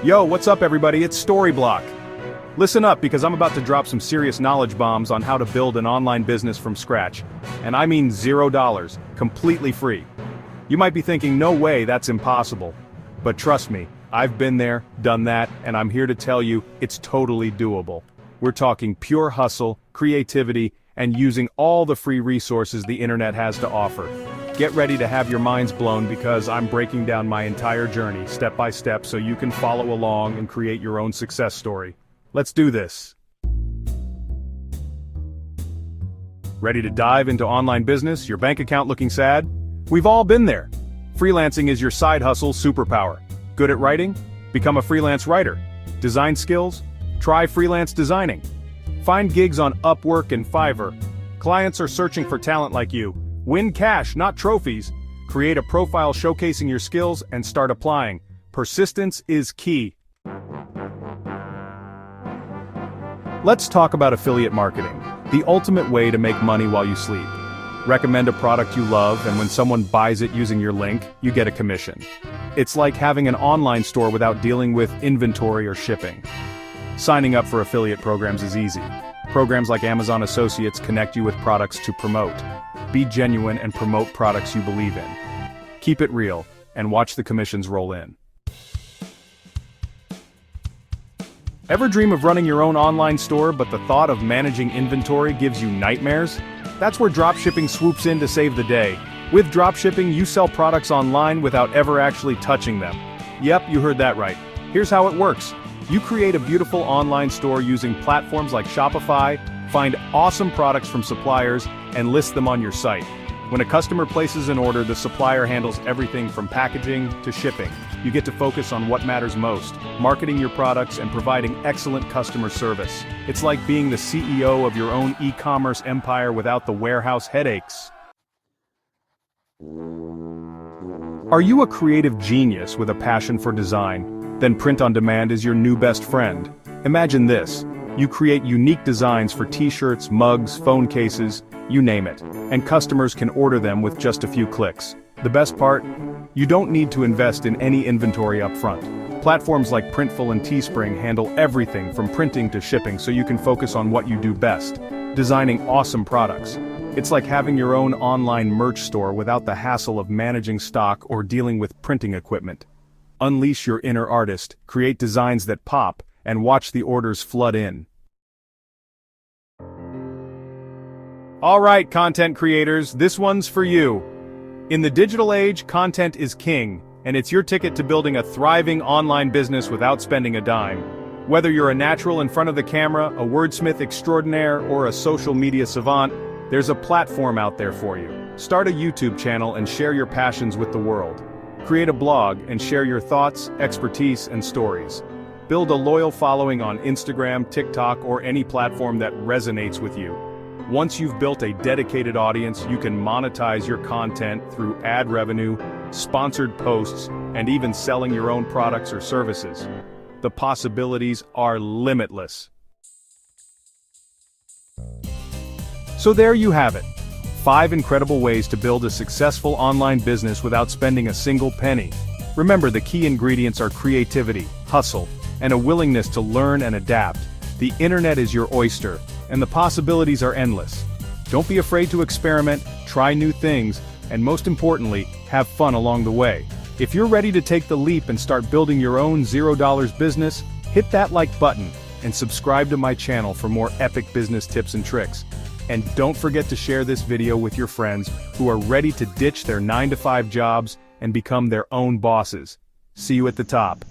Yo, what's up everybody, it's Storyblock. Listen up because I'm about to drop some serious knowledge bombs on how to build an online business from scratch. And I mean $0, completely free. You might be thinking, no way, that's impossible. But trust me, I've been there, done that, and I'm here to tell you, it's totally doable. We're talking pure hustle, creativity, and using all the free resources the internet has to offer. Get ready to have your minds blown because I'm breaking down my entire journey step by step so you can follow along and create your own success story. Let's do this. Ready to dive into online business, your bank account looking sad? We've all been there. Freelancing is your side hustle superpower. Good at writing? Become a freelance writer. Design skills? Try freelance designing. Find gigs on Upwork and Fiverr. Clients are searching for talent like you. Win cash, not trophies. Create a profile showcasing your skills and start applying. Persistence is key. Let's talk about affiliate marketing, the ultimate way to make money while you sleep. Recommend a product you love, and when someone buys it using your link, you get a commission. It's like having an online store without dealing with inventory or shipping. Signing up for affiliate programs is easy. Programs like Amazon Associates connect you with products to promote. Be genuine and promote products you believe in. Keep it real, and watch the commissions roll in. Ever dream of running your own online store, but the thought of managing inventory gives you nightmares? That's where dropshipping swoops in to save the day. With dropshipping, you sell products online without ever actually touching them. Yep, you heard that right. Here's how it works. You create a beautiful online store using platforms like Shopify, find awesome products from suppliers, and list them on your site. When a customer places an order, the supplier handles everything from packaging to shipping. You get to focus on what matters most, marketing your products and providing excellent customer service. It's like being the CEO of your own e-commerce empire without the warehouse headaches. Are you a creative genius with a passion for design? Then print on demand is your new best friend. Imagine this. You create unique designs for t-shirts, mugs, phone cases, you name it, and customers can order them with just a few clicks. The best part? You don't need to invest in any inventory up front. Platforms like Printful and Teespring handle everything from printing to shipping so you can focus on what you do best, designing awesome products. It's like having your own online merch store without the hassle of managing stock or dealing with printing equipment. Unleash your inner artist, create designs that pop, and watch the orders flood in. Alright, content creators, this one's for you. In the digital age, content is king, and it's your ticket to building a thriving online business without spending a dime. Whether you're a natural in front of the camera, a wordsmith extraordinaire, or a social media savant, there's a platform out there for you. Start a YouTube channel and share your passions with the world. Create a blog and share your thoughts, expertise, and stories. Build a loyal following on Instagram, TikTok, or any platform that resonates with you. Once you've built a dedicated audience, you can monetize your content through ad revenue, sponsored posts, and even selling your own products or services. The possibilities are limitless. So there you have it. 5 incredible ways to build a successful online business without spending a single penny. Remember, the key ingredients are creativity, hustle, and a willingness to learn and adapt. The internet is your oyster, and the possibilities are endless. Don't be afraid to experiment, try new things, and most importantly, have fun along the way. If you're ready to take the leap and start building your own $0 business, hit that like button and subscribe to my channel for more epic business tips and tricks. And don't forget to share this video with your friends who are ready to ditch their 9-to-5 jobs and become their own bosses. See you at the top.